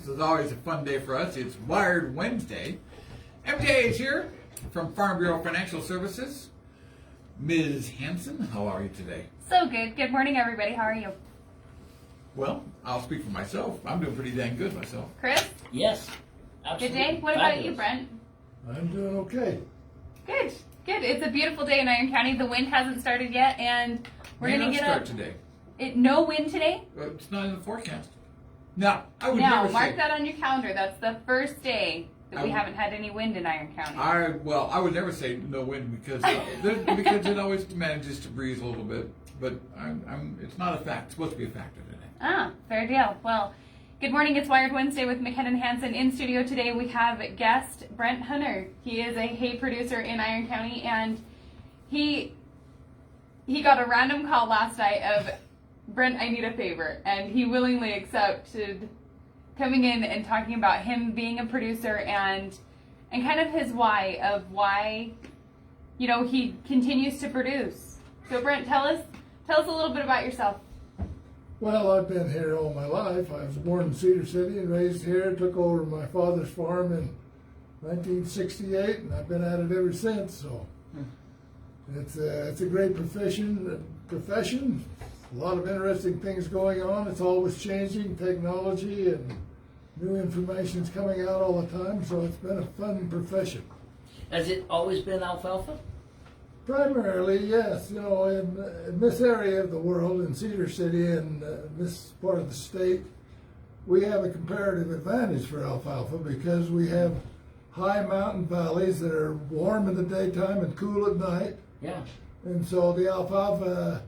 This is always a fun day for us. It's Wired Wednesday. MTA is here from Farm Bureau Financial Services. Ms. Hanson, how are you today? So good. Good morning, everybody. How are you? Well, I'll speak for myself. I'm doing pretty dang good myself. Chris? Yes, absolutely. Good day. What about you, Brent? I'm doing okay. Good. Good. It's a beautiful day in Iron County. The wind hasn't started yet, and we're May going to not get start today. No wind today? It's not in the forecast. Now, I would Now, never mark say. that on your calendar. That's the first day that we haven't had any wind in Iron County. I would never say no wind because it always manages to breeze a little bit. But it's not a fact. It's supposed to be a factor today. Ah, fair deal. Well, good morning. It's Wired Wednesday with McKenna Hansen. In studio today, we have guest Brent Hunter. He is a hay producer in Iron County, and he got a random call last night of, Brent, I need a favor, and he willingly accepted coming in and talking about him being a producer and kind of his why he continues to produce. So Brent, tell us a little bit about yourself. Well, I've been here all my life. I was born in Cedar City and raised here. Took over my father's farm in 1968, and I've been at it ever since. So it's a great profession. A lot of interesting things going on. It's always changing, technology and new information's coming out all the time. So it's been a fun profession. Has it always been alfalfa? Primarily, yes. You know, in this area of the world, in Cedar City and this part of the state, we have a comparative advantage for alfalfa because we have high mountain valleys that are warm in the daytime and cool at night. Yeah. And so the alfalfa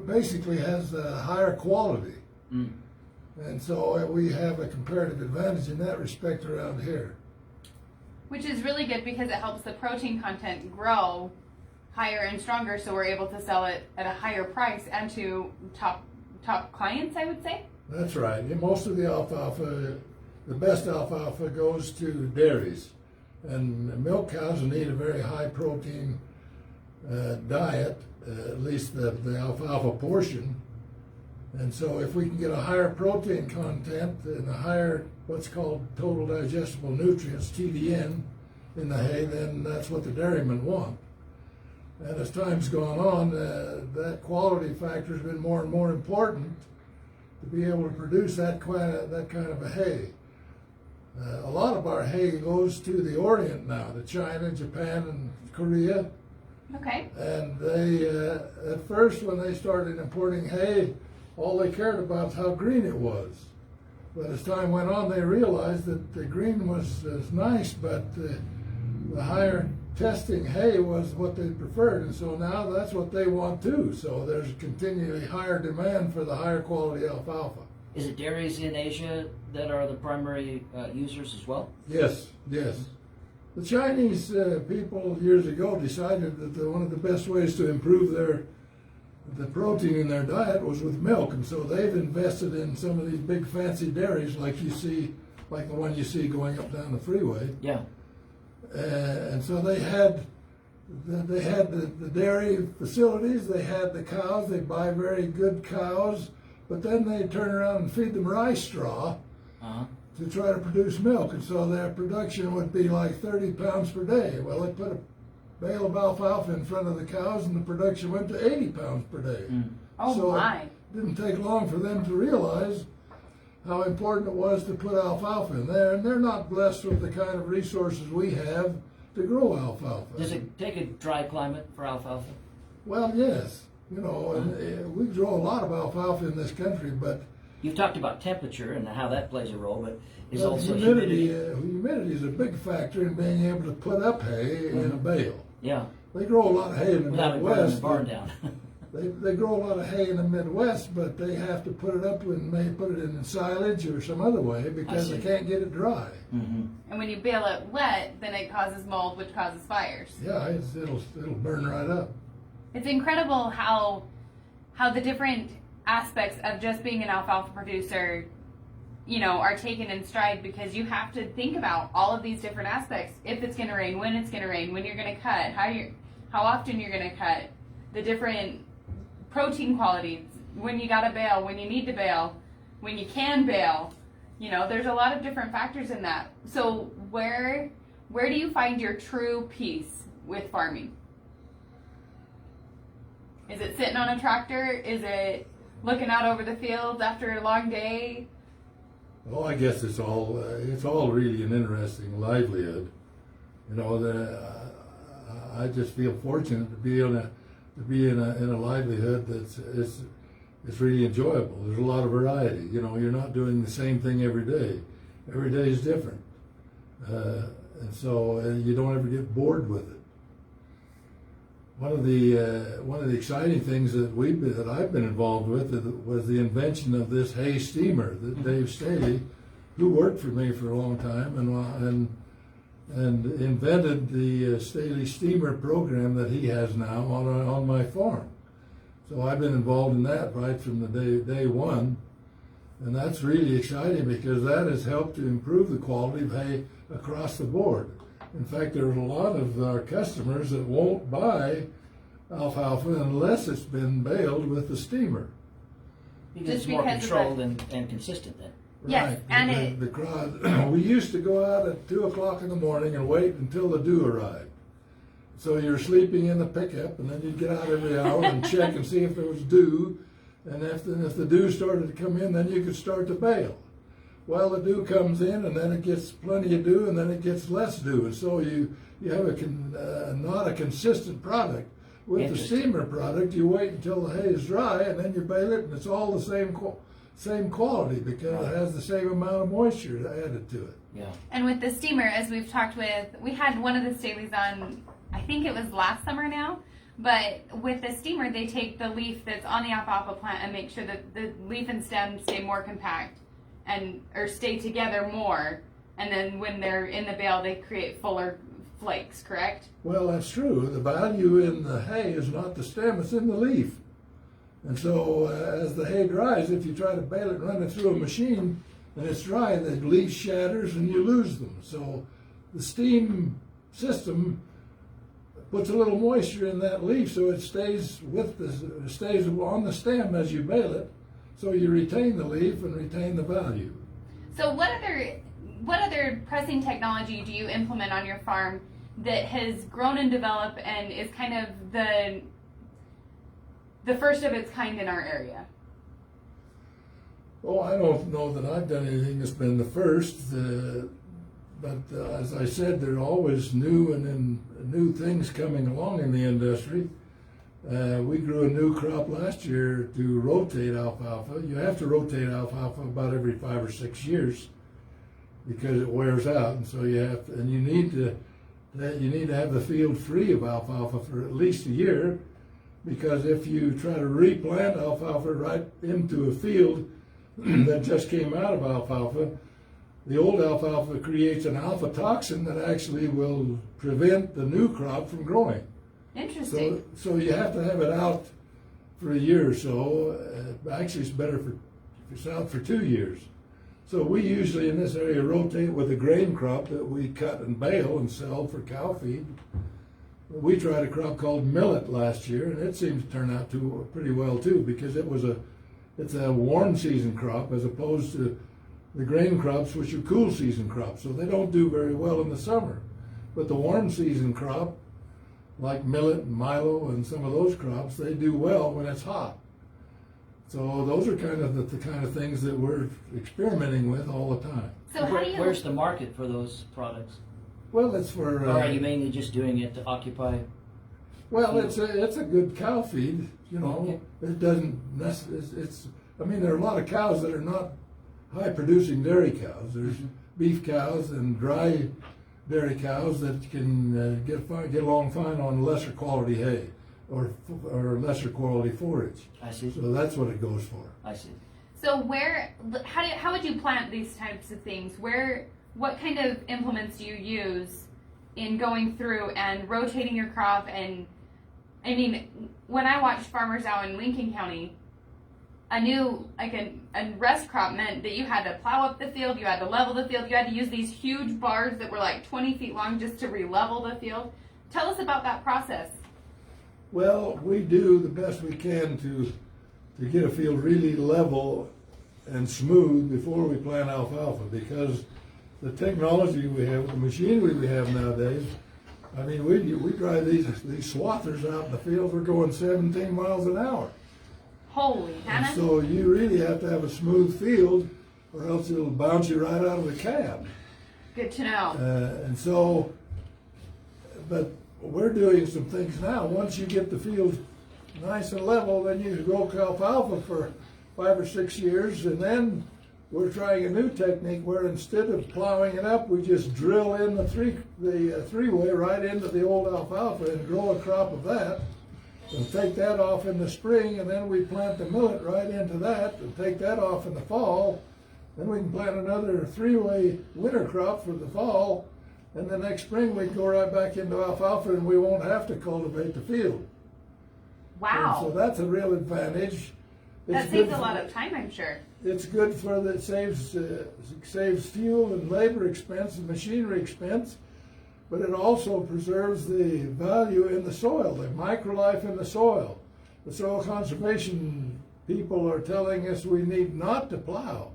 basically has a higher quality. Mm. And so we have a comparative advantage in that respect around here. Which is really good because it helps the protein content grow higher and stronger, so we're able to sell it at a higher price and to top clients, I would say. That's right. And most of the alfalfa, the best alfalfa goes to dairies. And milk cows need a very high protein diet, at least the alfalfa portion. And so if we can get a higher protein content and a higher what's called total digestible nutrients, TDN, in the hay, then that's what the dairymen want. And as time's gone on, that quality factor has been more and more important to be able to produce that kind of a hay. A lot of our hay goes to the Orient now, to China, Japan, and Korea. Okay. And they, at first when they started importing hay, all they cared about was how green it was. But as time went on, they realized that the green was nice, but the higher testing hay was what they preferred. And so now that's what they want too. So there's a continually higher demand for the higher quality alfalfa. Is it dairies in Asia that are the primary users as well? Yes, yes. The Chinese people years ago decided that one of the best ways to improve the protein in their diet was with milk, and so they've invested in some of these big fancy dairies like the one you see going up down the freeway. Yeah. And so they had the dairy facilities, they had the cows, they buy very good cows, but then they turn around and feed them rice straw to try to produce milk, and so their production would be like 30 pounds per day. Well, they put a bale of alfalfa in front of the cows and the production went to 80 pounds per day. Mm. Oh so my. It didn't take long for them to realize how important it was to put alfalfa in there, and they're not blessed with the kind of resources we have to grow alfalfa. Does it take a dry climate for alfalfa? Well, yes. You know, and we grow a lot of alfalfa in this country, but You've talked about temperature and how that plays a role, but is well, also humidity is a big factor in being able to put up hay in a bale. Yeah. They grow a lot of hay in the Without it burning the Midwest. barn down. They grow a lot of hay in the Midwest, but they have to put it up and may put it in silage or some other way because they can't get it dry. Mm-hmm. And when you bale it wet, then it causes mold, which causes fires. Yeah, it'll burn right up. It's incredible how the different aspects of just being an alfalfa producer, are taken in stride, because you have to think about all of these different aspects. If it's going to rain, when it's going to rain, when you're going to cut, how often you're going to cut, the different protein qualities, when you got to bale, when you need to bale. when you can bale. You know, there's a lot of different factors in that. So where do you find your true peace with farming? Is it sitting on a tractor? Is it looking out over the fields after a long day? Well, I guess it's all really an interesting livelihood. You know, I just feel fortunate to be in a livelihood it's really enjoyable. There's a lot of variety. You know, you're not doing the same thing every day. Every day is different, and so you don't ever get bored with it. One of the exciting things that I've been involved with was the invention of this hay steamer that Dave Staley, who worked for me for a long time and invented the Staley steamer program that he has now on my farm. So I've been involved in that right from the day one, and that's really exciting because that has helped to improve the quality of hay across the board. In fact, there are a lot of our customers that won't buy alfalfa unless it's been baled with the steamer. Because Just it's more because of controlled and consistent then. Yes, Right. and the crowd. We used to go out at 2 o'clock in the morning and wait until the dew arrived. So you're sleeping in the pickup, and then you'd get out every hour and check and see if there was dew. And if the dew started to come in, then you could start to bale. Well, the dew comes in, and then it gets plenty of dew, and then it gets less dew. And so you have not a consistent product. With the steamer product, you wait until the hay is dry, and then you bale it, and it's all the same quality because it has the same amount of moisture added to it. Yeah. And with the steamer, as we've talked with, we had one of the Staleys on, I think it was last summer now, but with the steamer, they take the leaf that's on the alfalfa plant and make sure that the leaf and stem stay more compact or stay together more, and then when they're in the bale, they create fuller flakes, correct? Well, that's true. The value in the hay is not the stem, it's in the leaf. And so as the hay dries, if you try to bale it and run it through a machine and it's dry, the leaf shatters and you lose them. So the steam system puts a little moisture in that leaf so it stays on the stem as you bale it, so you retain the leaf and retain the value. So what other pressing technology do you implement on your farm that has grown and developed and is kind of the first of its kind in our area? Oh, I don't know that I've done anything that's been the first, but as I said, there are always new things coming along in the industry. We grew a new crop last year to rotate alfalfa. You have to rotate alfalfa about every 5 or 6 years because it wears out, and so you need to have the field free of alfalfa for at least a year, because if you try to replant alfalfa right into a field that just came out of alfalfa, the old alfalfa creates an alpha toxin that actually will prevent the new crop from growing. Interesting. So you have to have it out for a year or so. Actually, it's better if it's out for 2 years. So we usually in this area rotate with a grain crop that we cut and bale and sell for cow feed. We tried a crop called millet last year, and it seems to turn out pretty well too, because it's a warm season crop as opposed to the grain crops, which are cool season crops. So they don't do very well in the summer. But the warm season crop, like millet and milo and some of those crops, they do well when it's hot. So those are kind of the kind of things that we're experimenting with all the time. So Where's the market for those products? Well, it's for. Or are you mainly just doing it to occupy? Well, it's a good cow feed. You know, it doesn't. I mean, there are a lot of cows that are not high-producing dairy cows. There's beef cows and dry dairy cows that can get along fine on lesser quality hay or lesser quality forage. I see. So that's what it goes for. I see. So how would you plant these types of things? What kind of implements do you use in going through and rotating your crop? And I mean, when I watched farmers out in Lincoln County, a rest crop meant that you had to plow up the field, you had to level the field, you had to use these huge bars that were like 20 feet long just to re-level the field. Tell us about that process. Well, we do the best we can to get a field really level and smooth before we plant alfalfa, because the technology we have, the machinery we have nowadays, I mean, we drive these swathers out in the field, we're going 17 miles an hour. Holy And Hannah. so you really have to have a smooth field, or else it'll bounce you right out of the cab. Good to know. And so, but we're doing some things now. Once you get the field nice and level, then you grow alfalfa for 5 or 6 years, and then we're trying a new technique where instead of plowing it up, we just drill in the three-way right into the old alfalfa and grow a crop of that, and take that off in the spring, and then we plant the millet right into that, and take that off in the fall. Then we can plant another three-way winter crop for the fall, and the next spring we go right back into alfalfa, and we won't have to cultivate the field. Wow. And so that's a real advantage. That saves a lot of time, I'm sure. It's good for that saves fuel and labor expense and machinery expense, but it also preserves the value in the soil, the microlife in the soil. The soil conservation people are telling us we need not to plow,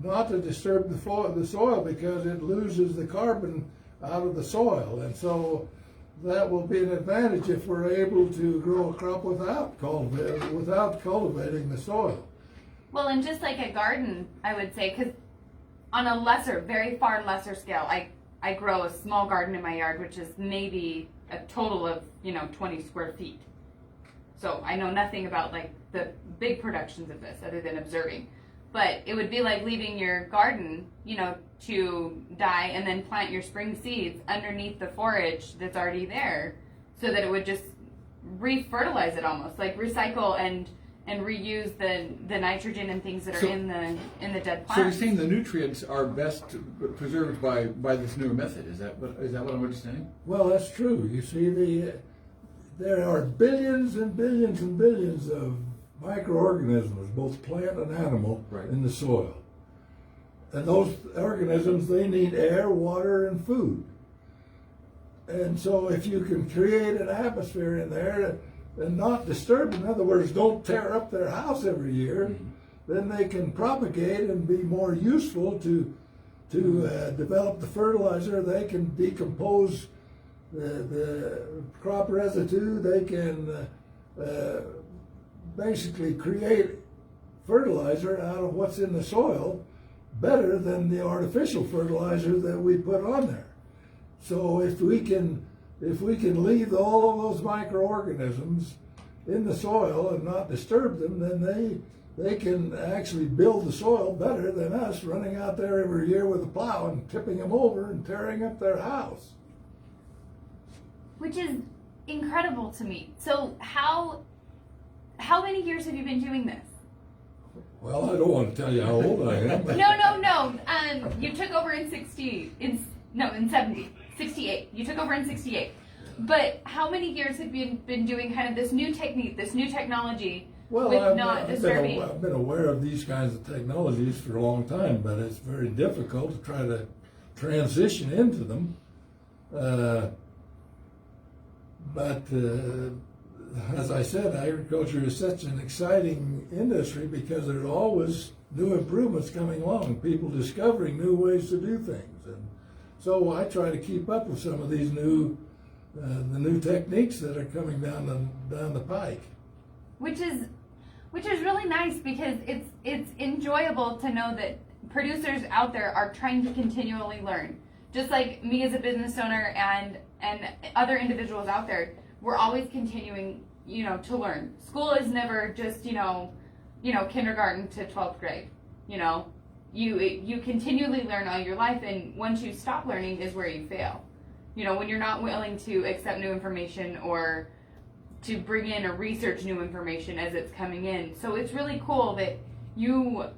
not to disturb the soil, because it loses the carbon out of the soil, and so that will be an advantage if we're able to grow a crop without cultivating the soil. Well, and just like a garden, I would say, because on a lesser, very far lesser scale, I grow a small garden in my yard, which is maybe a total of 20 square feet. So I know nothing about like the big productions of this other than observing. But it would be like leaving your garden, to die and then plant your spring seeds underneath the forage that's already there, so that it would just re-fertilize it almost, like recycle and reuse the nitrogen and things that are in the dead plants. So you're saying the nutrients are best preserved by this newer method? Is that what I'm understanding? Well, that's true. You see, there are billions and billions and billions of microorganisms, both plant and animal, right, in the soil. And those organisms, they need air, water, and food. And so if you can create an atmosphere in there and not disturb, in other words, don't tear up their house every year, then they can propagate and be more useful to develop the fertilizer. They can decompose the crop residue. They can basically create fertilizer out of what's in the soil better than the artificial fertilizer that we put on there. So if we can leave all of those microorganisms in the soil and not disturb them, then they can actually build the soil better than us running out there every year with a plow and tipping them over and tearing up their house. Which is incredible to me. So how many years have you been doing this? Well, I don't want to tell you how old I am. But No. You took over in 68. You took over in 68. But how many years have you been doing kind of this new technique, this new technology, with not disturbing? I've been aware of these kinds of technologies for a long time, but it's very difficult to try to transition into them. But as I said, agriculture is such an exciting industry because there's always new improvements coming along, people discovering new ways to do things. And so I try to keep up with some of these the new techniques that are coming down the pike. Which is really nice, because it's enjoyable to know that producers out there are trying to continually learn. Just like me as a business owner and other individuals out there, we're always continuing, to learn. School is never just, kindergarten to 12th grade. You continually learn all your life, and once you stop learning is where you fail. When you're not willing to accept new information or to bring in or research new information as it's coming in. So it's really cool that you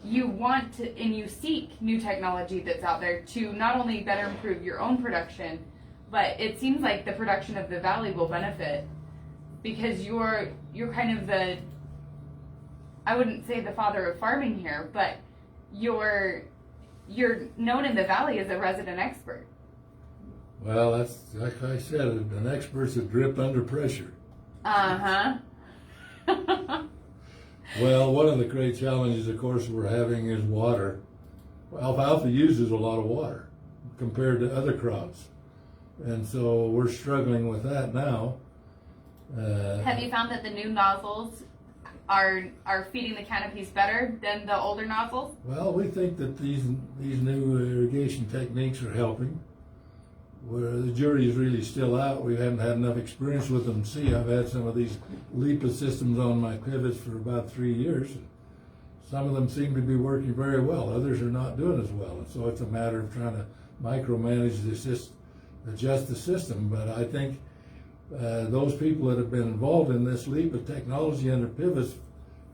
want to and you seek new technology that's out there to not only better improve your own production, but it seems like the production of the valley will benefit, because you're kind of I wouldn't say the father of farming here, but you're known in the valley as a resident expert. Well, that's like I said, an expert's a drip under pressure. Well, one of the great challenges, of course, we're having is water. Alfalfa uses a lot of water compared to other crops, and so we're struggling with that now. Have you found that the new nozzles are feeding the canopies better than the older nozzles? Well, we think that these new irrigation techniques are helping. Where the jury is really still out. We haven't had enough experience with them. See, I've had some of these LIPA systems on my pivots for about 3 years. Some of them seem to be working very well. Others are not doing as well. And so it's a matter of trying to micromanage the system, adjust the system. But I think those people that have been involved in this LIPA technology under pivots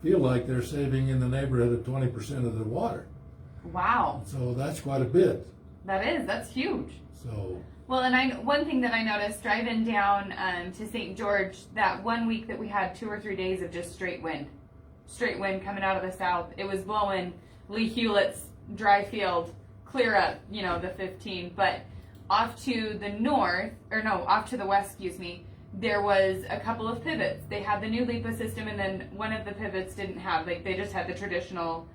feel like they're saving in the neighborhood of 20% of the water. Wow. So that's quite a bit. That's huge. So. Well, and one thing that I noticed driving down to St. George, that 1 week that we had 2 or 3 days of just straight wind coming out of the south. It was blowing Lee Hewlett's dry field clear up, the 15. But off to the off to the west, excuse me, there was a couple of pivots. They had the new LIPA system, and then one of the pivots didn't have, they just had the traditional,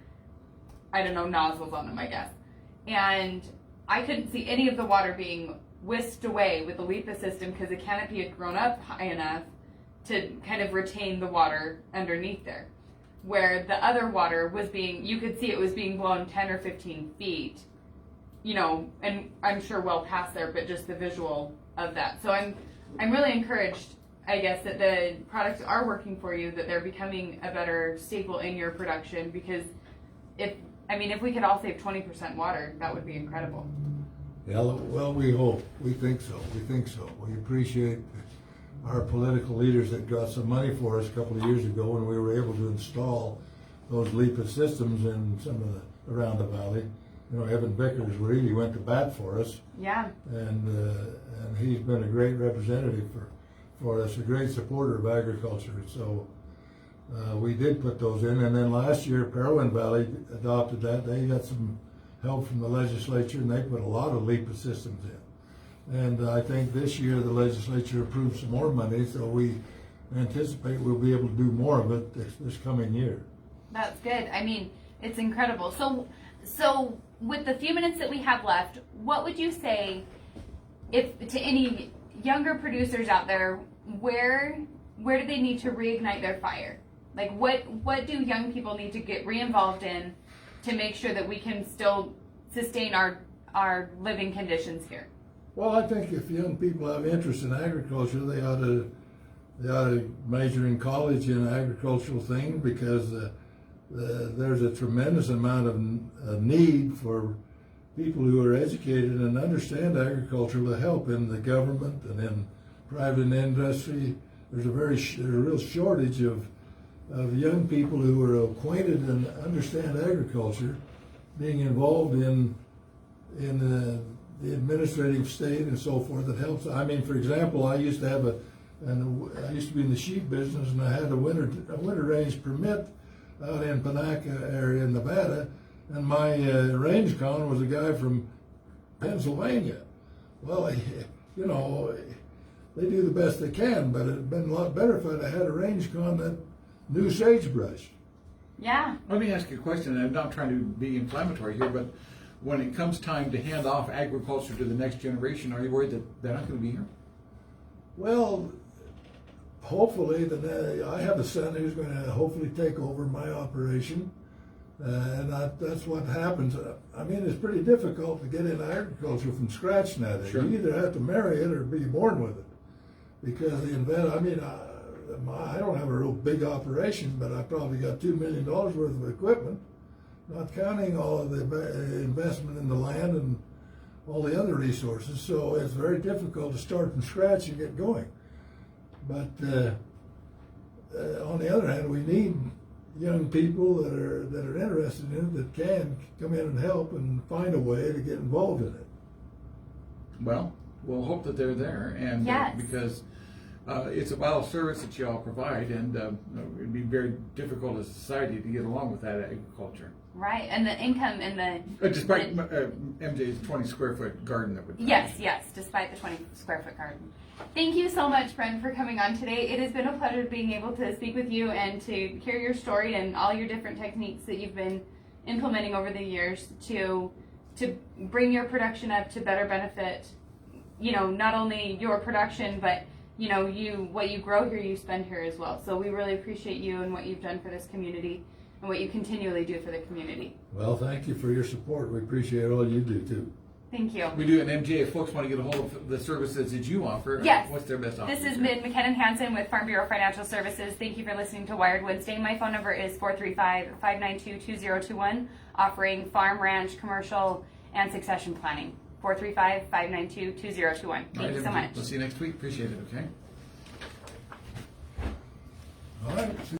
nozzles on them, I guess. And I couldn't see any of the water being whisked away with the LIPA system because the canopy had grown up high enough to kind of retain the water underneath there. Where the other water was you could see it was being blown 10 or 15 feet, and I'm sure well past there, but just the visual of that. So I'm really encouraged, I guess, that the products are working for you, that they're becoming a better staple in your production, because if we could all save 20% water, that would be incredible. Yeah, well, we hope. We think so. We appreciate our political leaders that got some money for us a couple of years ago when we were able to install those LIPA systems in some of around the valley. Evan Vickers really went to bat for us. Yeah. And he's been a great representative for us, a great supporter of agriculture. So we did put those in. And then last year, Parowan Valley adopted that. They got some help from the legislature, and they put a lot of LIPA systems in. And I think this year the legislature approved some more money, so we anticipate we'll be able to do more of it this coming year. That's good. It's incredible. So with the few minutes that we have left, what would you say to any younger producers out there, where do they need to reignite their fire? Like what do young people need to get re-involved in to make sure that we can still sustain our living conditions here? Well, I think if young people have interest in agriculture, they ought to major in college in agricultural things, because there's a tremendous amount of need for people who are educated and understand agriculture to help in the government and in private industry. There's a real shortage of young people who are acquainted and understand agriculture, being involved in the administrative state and so forth. That helps. For example, I used to be in the sheep business, and I had a winter range permit out in Panaca area in Nevada, and my range con was a guy from Pennsylvania. Well, they do the best they can, but it'd been a lot better if I'd had a range con that knew sagebrush. Yeah. Let me ask you a question. I'm not trying to be inflammatory here, but when it comes time to hand off agriculture to the next generation, are you worried that they're not going to be here? Well, hopefully, I have a son who's going to hopefully take over my operation, and that's what happens. It's pretty difficult to get into agriculture from scratch nowadays. Sure. You either have to marry it or be born with it, because I don't have a real big operation, but I probably got $2 million worth of equipment, not counting all of the investment in the land and all the other resources. So it's very difficult to start from scratch and get going. But on the other hand, we need young people that are interested in it, that can come in and help and find a way to get involved in it. Well, we'll hope that they're there, and yes. Because It's a vital service that you all provide, and it'd be very difficult as a society to get along without agriculture. Right, and the income and the Despite MJ's 20 square foot garden that would. yes, despite the 20 square foot garden. Thank you so much, Brent, for coming on today. It has been a pleasure being able to speak with you and to hear your story and all your different techniques that you've been implementing over the years to bring your production up to better benefit, not only your production, but what you grow here, you spend here as well. So we really appreciate you and what you've done for this community and what you continually do for the community. Well, thank you for your support. We appreciate all you do too. Thank you. We do an MJ. If folks want to get a hold of the services that you offer, Yes. what's their best offer? This is McKenna Hansen with Farm Bureau Financial Services. Thank you for listening to Wired Wednesday. My phone number is 435-592-2021, offering farm, ranch, commercial, and succession planning. 435-592-2021. Thank you so much. We'll see you next week. Appreciate it, okay? All right.